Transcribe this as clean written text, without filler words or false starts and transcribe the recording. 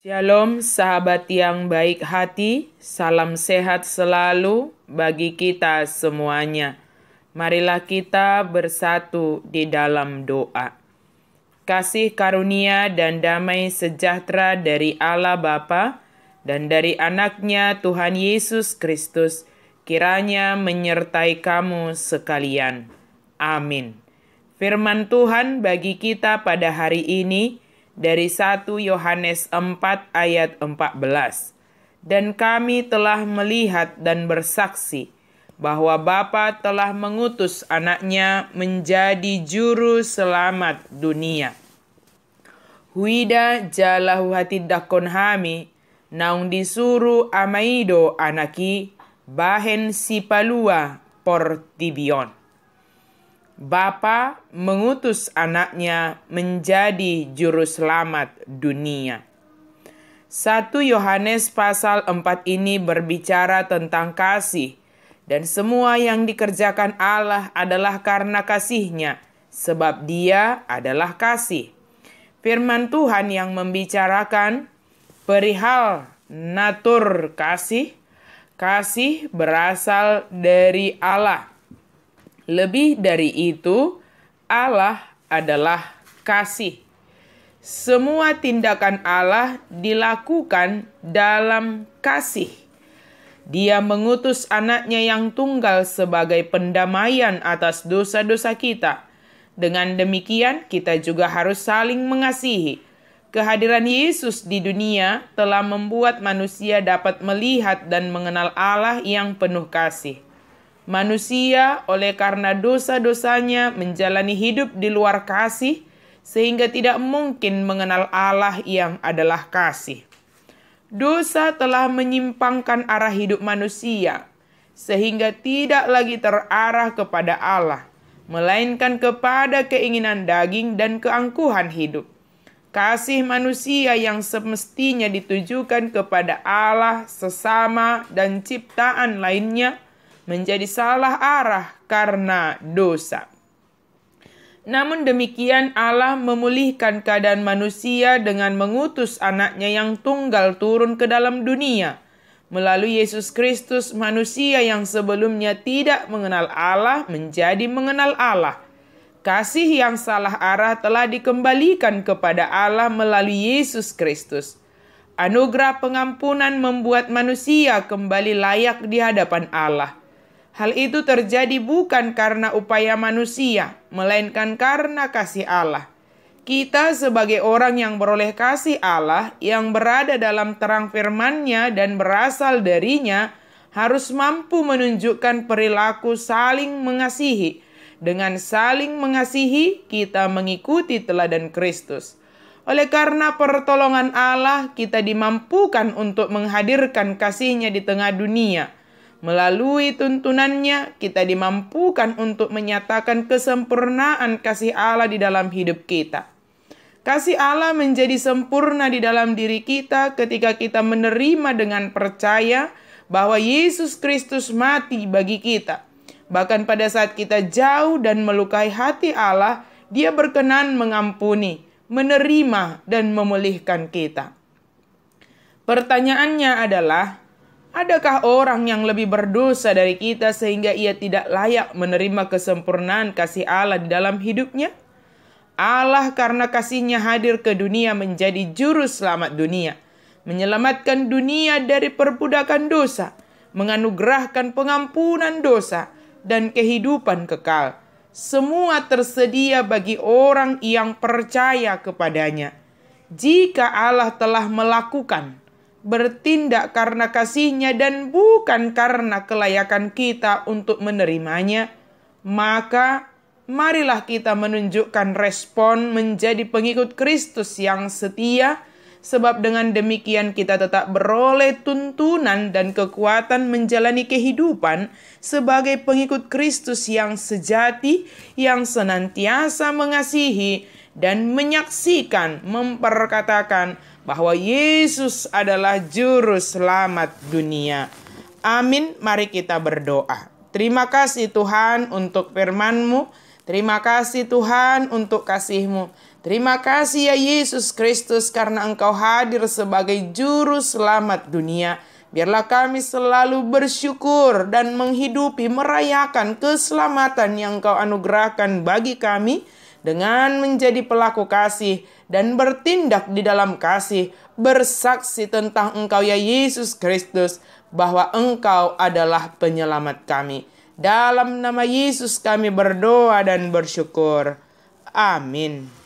Shalom sahabat yang baik hati, salam sehat selalu bagi kita semuanya. Marilah kita bersatu di dalam doa. Kasih karunia dan damai sejahtera dari Allah Bapa dan dari anaknya Tuhan Yesus Kristus kiranya menyertai kamu sekalian. Amin. Firman Tuhan bagi kita pada hari ini dari 1 Yohanes 4 ayat 14. Dan kami telah melihat dan bersaksi bahwa Bapa telah mengutus anaknya menjadi juru selamat dunia. Huida jalahu hatidakon hami, naung disuruh amaido anaki, bahen sipalua portibion. Bapa mengutus anaknya menjadi juru selamat dunia. 1 Yohanes pasal 4 ini berbicara tentang kasih, dan semua yang dikerjakan Allah adalah karena kasih-Nya, sebab Dia adalah kasih. Firman Tuhan yang membicarakan perihal natur kasih. Kasih berasal dari Allah. Lebih dari itu, Allah adalah kasih. Semua tindakan Allah dilakukan dalam kasih. Dia mengutus anaknya yang tunggal sebagai pendamaian atas dosa-dosa kita. Dengan demikian, kita juga harus saling mengasihi. Kehadiran Yesus di dunia telah membuat manusia dapat melihat dan mengenal Allah yang penuh kasih. Manusia oleh karena dosa-dosanya menjalani hidup di luar kasih, sehingga tidak mungkin mengenal Allah yang adalah kasih. Dosa telah menyimpangkan arah hidup manusia, sehingga tidak lagi terarah kepada Allah, melainkan kepada keinginan daging dan keangkuhan hidup. Kasih manusia yang semestinya ditujukan kepada Allah, sesama, dan ciptaan lainnya, menjadi salah arah karena dosa. Namun demikian Allah memulihkan keadaan manusia dengan mengutus anaknya yang tunggal turun ke dalam dunia. Melalui Yesus Kristus, manusia yang sebelumnya tidak mengenal Allah menjadi mengenal Allah. Kasih yang salah arah telah dikembalikan kepada Allah melalui Yesus Kristus. Anugerah pengampunan membuat manusia kembali layak di hadapan Allah. Hal itu terjadi bukan karena upaya manusia, melainkan karena kasih Allah. Kita sebagai orang yang beroleh kasih Allah, yang berada dalam terang firman-Nya dan berasal darinya, harus mampu menunjukkan perilaku saling mengasihi. Dengan saling mengasihi, kita mengikuti teladan Kristus. Oleh karena pertolongan Allah, kita dimampukan untuk menghadirkan kasih-Nya di tengah dunia. Melalui tuntunannya, kita dimampukan untuk menyatakan kesempurnaan kasih Allah di dalam hidup kita. Kasih Allah menjadi sempurna di dalam diri kita ketika kita menerima dengan percaya bahwa Yesus Kristus mati bagi kita. Bahkan pada saat kita jauh dan melukai hati Allah, Dia berkenan mengampuni, menerima, dan memulihkan kita. Pertanyaannya adalah, adakah orang yang lebih berdosa dari kita sehingga ia tidak layak menerima kesempurnaan kasih Allah di dalam hidupnya? Allah karena kasih-Nya hadir ke dunia menjadi juru selamat dunia, menyelamatkan dunia dari perbudakan dosa, menganugerahkan pengampunan dosa, dan kehidupan kekal. Semua tersedia bagi orang yang percaya kepadanya. Jika Allah telah melakukan, bertindak karena kasih-Nya dan bukan karena kelayakan kita untuk menerimanya, maka marilah kita menunjukkan respon menjadi pengikut Kristus yang setia, sebab dengan demikian kita tetap beroleh tuntunan dan kekuatan menjalani kehidupan sebagai pengikut Kristus yang sejati, yang senantiasa mengasihi dan menyaksikan, memperkatakan bahwa Yesus adalah juru selamat dunia. Amin. Mari kita berdoa. Terima kasih Tuhan untuk firman-Mu. Terima kasih Tuhan untuk kasih-Mu. Terima kasih ya Yesus Kristus karena Engkau hadir sebagai juru selamat dunia. Biarlah kami selalu bersyukur dan menghidupi, merayakan keselamatan yang Engkau anugerahkan bagi kami dengan menjadi pelaku kasih dan bertindak di dalam kasih, bersaksi tentang Engkau ya Yesus Kristus bahwa Engkau adalah penyelamat kami. Dalam nama Yesus kami berdoa dan bersyukur. Amin.